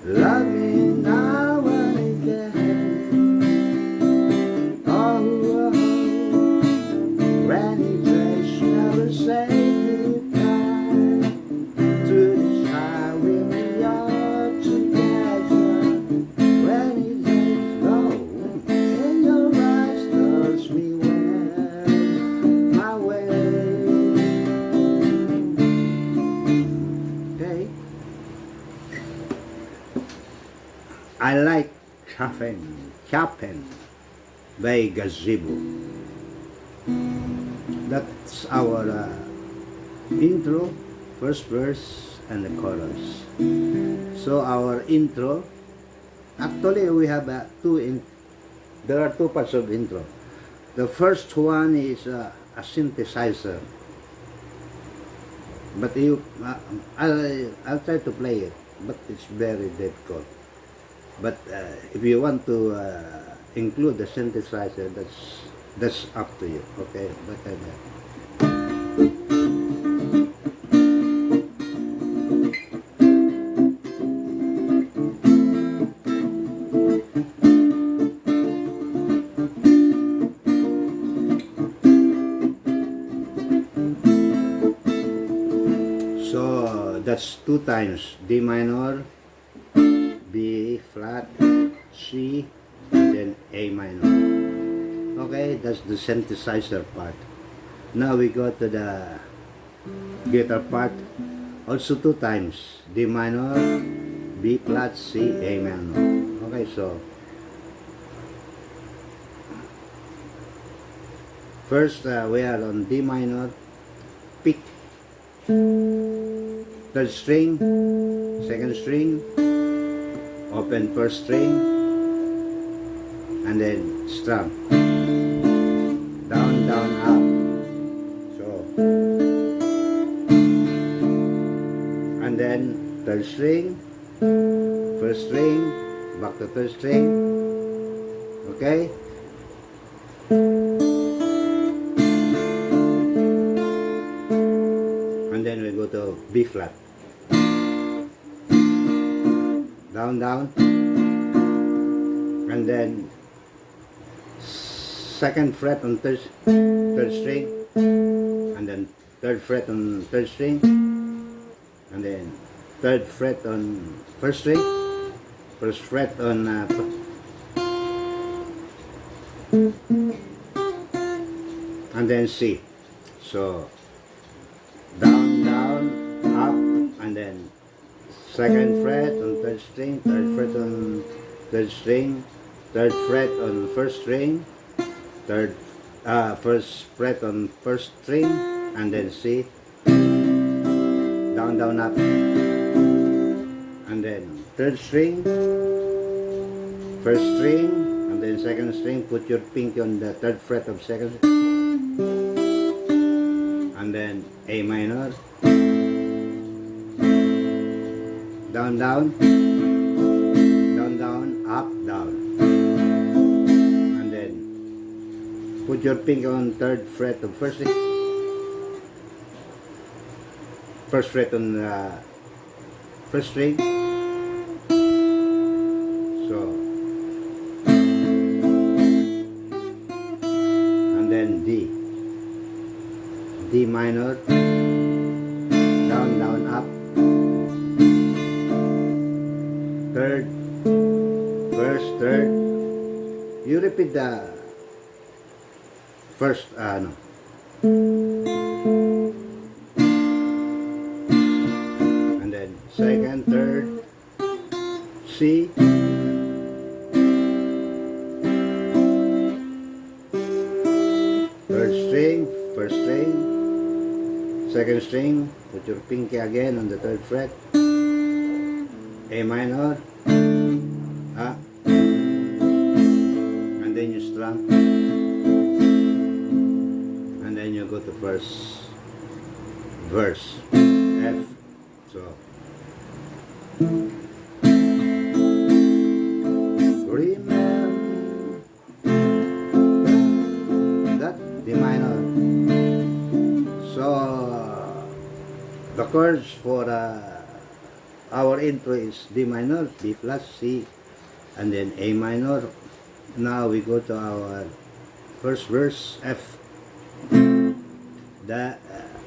Love me now and again. Oh, oh, when he just never say goodbye to the sky when we are together. When he says go, and your eyes touch me well, my way. Okay. I like Chopin by Gazebo. That's our intro, first verse, and the chorus. So our intro, actually we have there are two parts of intro. The first one is a synthesizer, but I'll try to play it, but it's very difficult. But if you want to include the synthesizer, that's up to you. Okay, but so that's two times D minor, B flat, C, and then A minor. Okay, that's the synthesizer part. Now we go to the guitar part. Also two times D minor, B flat, C, A minor. Okay, so first we are on D minor, pick, third string, second string, open first string, and then strum, down, down, up. So, and then third string, first string, back to third string. Okay. And then we go to B flat. Down, down, and then second fret on third string, and then third fret on third string, and then third fret on first string, first fret on and then C. So down, down, up, and then second fret on third string, third fret on third string, third fret on first string, first fret on first string, and then C, down, down, up, and then third string, first string, and then second string. Put your pinky on the third fret of second, and then A minor. Down, down, down, down, up, down, and then put your pinky on third fret of first string, first fret on first string. So, and then D minor, down, down, up. Third, first, third. You repeat the first, no. third, C, third string, first string, second string, put your pinky again on the third fret, A minor, and then you strum, and then you go to first verse, F, so remember that D minor. So the chords for our intro is D minor, B flat, C, and then A minor. Now we go to our first verse, F.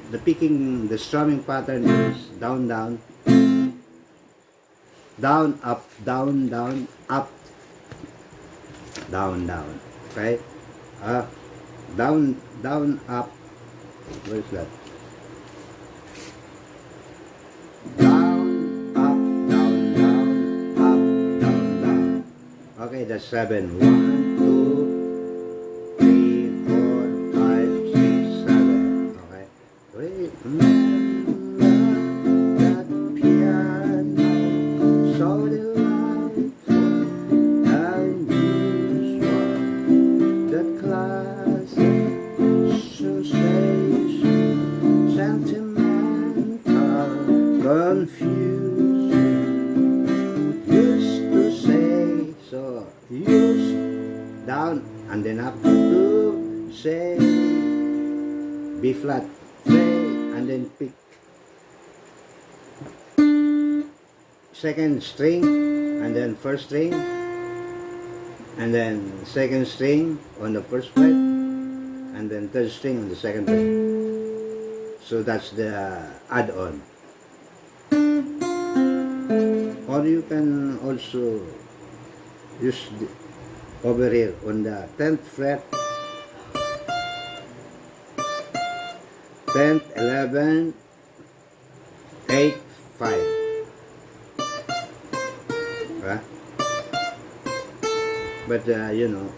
The picking, the strumming pattern is down, down, down, up, down, down, up, down, down. Okay, down, down, up. Where's that? Down, up, down, down, up, down, down. Okay, that's 7. 1, 2, 3, 4, 5, 6, 7. Okay. Remember that piano, so delightful, unusual, that classic sensation, sentimental, confusing, used to say, so use down and then up to say B flat, say, and then pick second string and then first string and then second string on the first fret and then third string on the second fret. So that's the add-on. Or you can also use over here on the 10th fret, 10th, 11, 8, 5. Huh? But you know,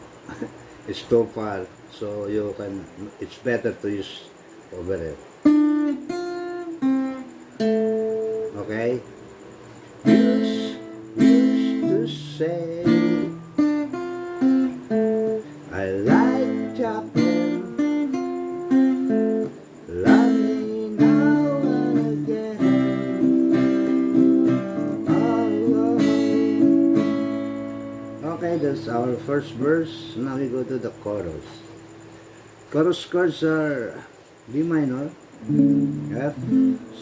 it's too far, so you can, it's better to use over here. Okay? Used to say I like Chopin, love me now and again. Oh. Okay, that's our first verse. Now we go to the chorus. Chorus chords are B minor, F,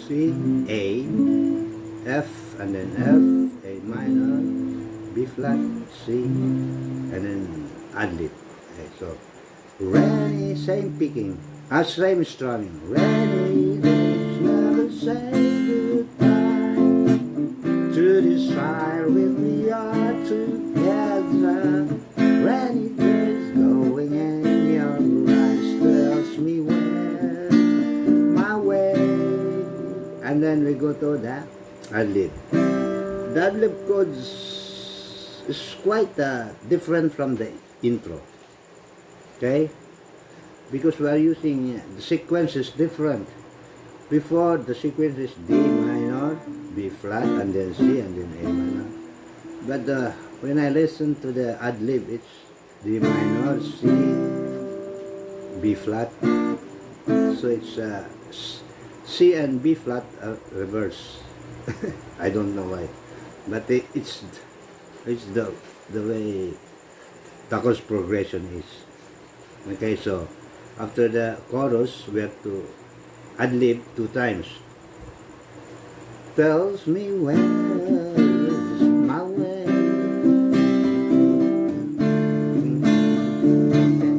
C, A, F, and then F, A minor, B flat, C, and then ad-lib. Okay, so ready, same picking, same strumming. Ready, let's never say goodbye to this fire when we are together. Ready, there's going in your eyes tells me where my way. And then we go to the ad-lib. The ad-lib chords is quite different from the intro. Okay? Because we are using, the sequence is different. Before, the sequence is D minor, B flat, and then C, and then A minor. But when I listen to the ad-lib, it's D minor, C, B flat. So it's C and B flat reverse. I don't know why, but it's the way the chorus progression is. Okay, so after the chorus, we have to ad-lib 2 times. Tells me where is my way.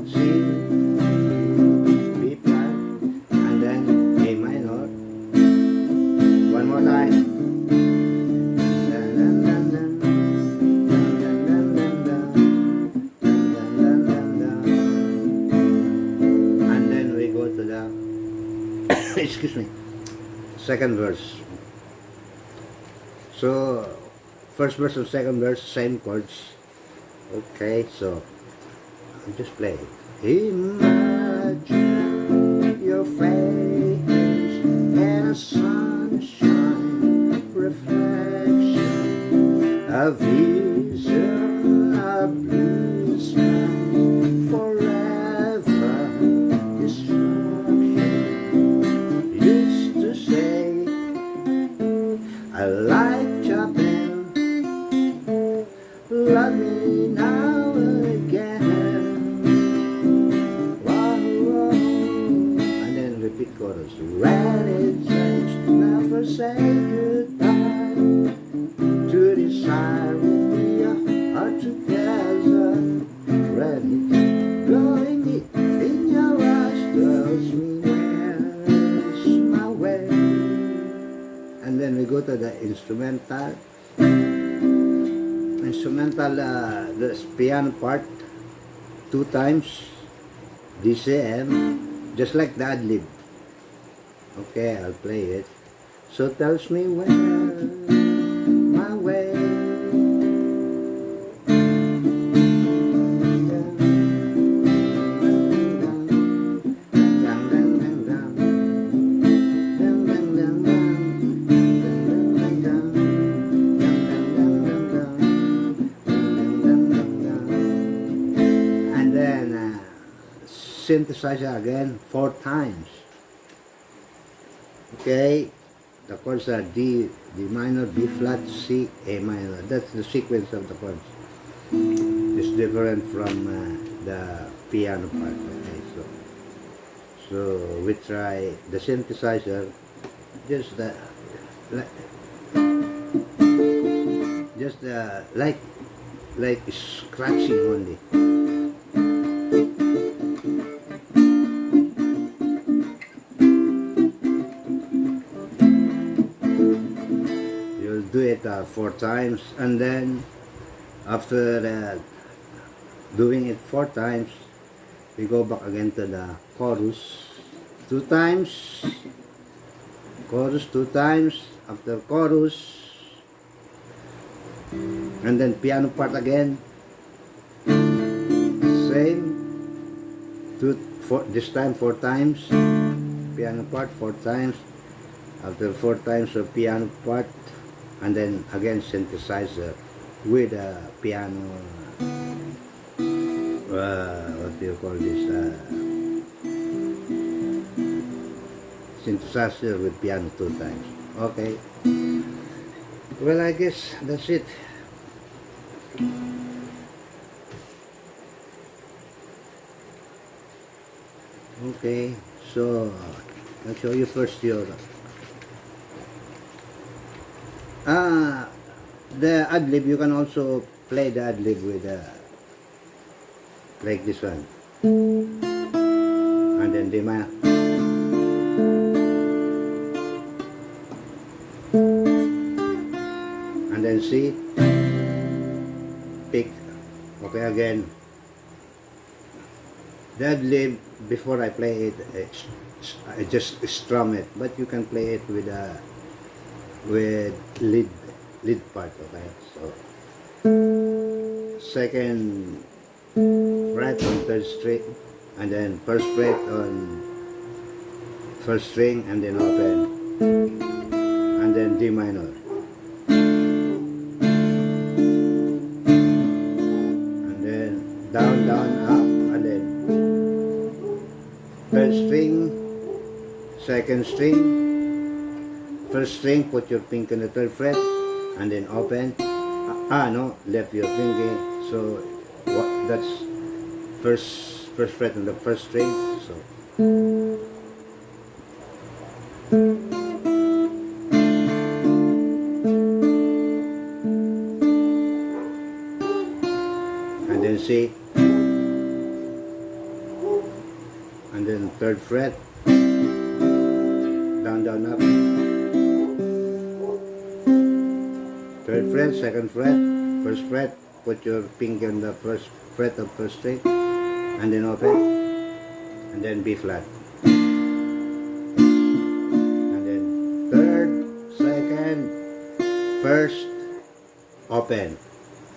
C, B flat, and then A minor. One more time. Excuse me, second verse. So first verse and second verse, same chords. Okay, so I'll just play it. Imagine your face in a sunshine reflection, a vision of blue sky, forever destruction. Used to say I like Chopin, love me now again. Whoa, whoa. And then repeat chorus. When it ends, never say goodbye to desire we are together. Ready to glowing deep in your eyes tells me where's my way. And then we go to the instrumental. The piano part 2 times DCM, just like the ad-lib. Okay, I'll play it. So tells me where my way. Synthesizer again 4 times. Okay, the chords are D minor, B flat, C, A minor. That's the sequence of the chords. It's different from the piano part. Okay, so we try the synthesizer, just like scratching only. Do it 4 times, and then after doing it 4 times, we go back again to the chorus 2 times, chorus 2 times, after chorus, and then piano part again, same, this time 4 times, piano part 4 times, after 4 times of piano part, and then again synthesizer with a piano, what do you call this, synthesizer with piano 2 times. Okay, well, I guess that's it. Okay, so I'll show you first your the ad-lib. You can also play the ad-lib with like this one, and then D minor, and then C, pick. Okay, again the ad-lib, before I play it, I just strum it, but you can play it with lead part. Okay, so second fret on 3rd string, and then 1st fret on 1st string, and then open, and then D minor, and then down, down, up, and then 3rd string, 2nd string, 1st string, put your pinky on the 3rd fret, and then open. No, left your pinky. So that's first fret on the 1st string. So and then C, and then 3rd fret, down, down, up. 3rd fret, 2nd fret, 1st fret, put your pinky on the 1st fret of 1st string, and then open, and then B flat, and then 3rd, 2nd, 1st, first open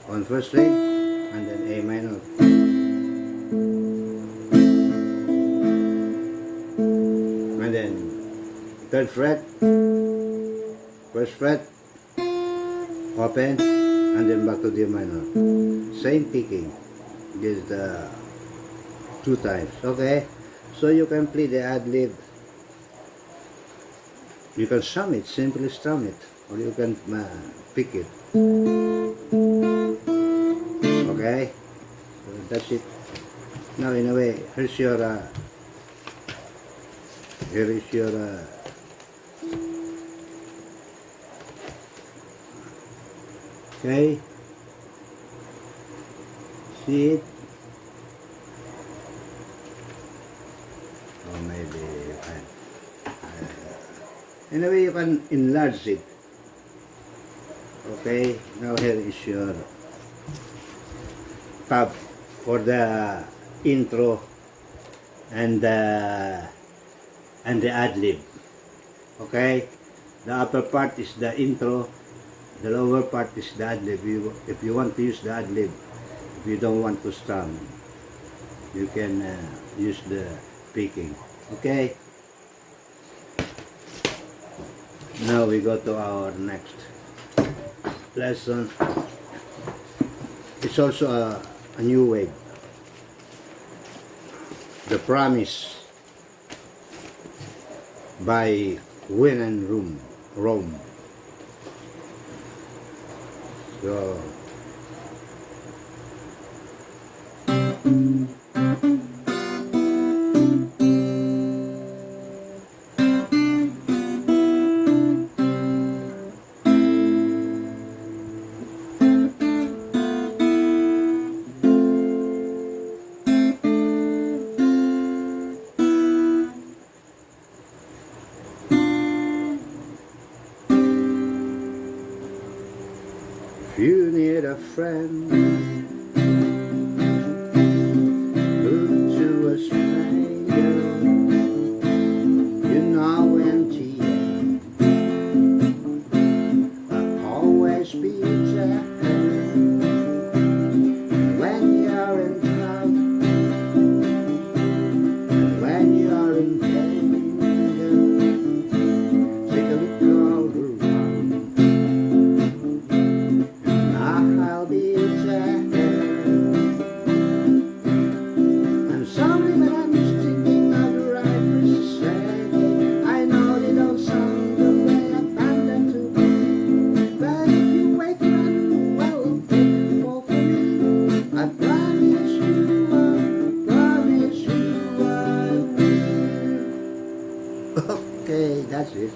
on first string and then A minor. And then third fret, first fret, open, and then back to D minor. Same picking. This is the 2 times. Okay, so you can play the ad-lib. You can strum it, simply strum it, or you can pick it. Okay, so that's it. Now in a way, here's your here is your okay, see it? Or maybe you can in a way you can enlarge it. Okay, now here is your tab for the intro and the ad-lib. Okay, the upper part is the intro, the lower part is the ad-lib. If you want to use the ad-lib, if you don't want to strum, you can use the picking. Okay, now we go to our next lesson. It's also a new wave. The Promise by Win and Rome. So if you need a friend, look to a stranger, you know MTN, I'll always be there when you're in trouble, and when you're in danger, take a look all around. I'll be there. I'm sorry, but I'm just thinking of the right words to say. I know they don't sound the way I planned them to be, but if you wait around, well, they'll fall for me. I promise you I will. Okay, that's it.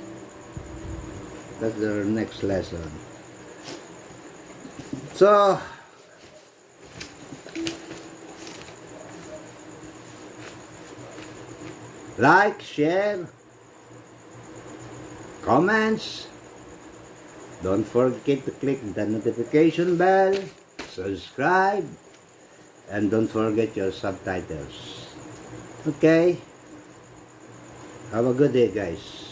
That's the next lesson. So, like, share, comments, don't forget to click the notification bell, subscribe, and don't forget your subtitles. Okay? Have a good day, guys.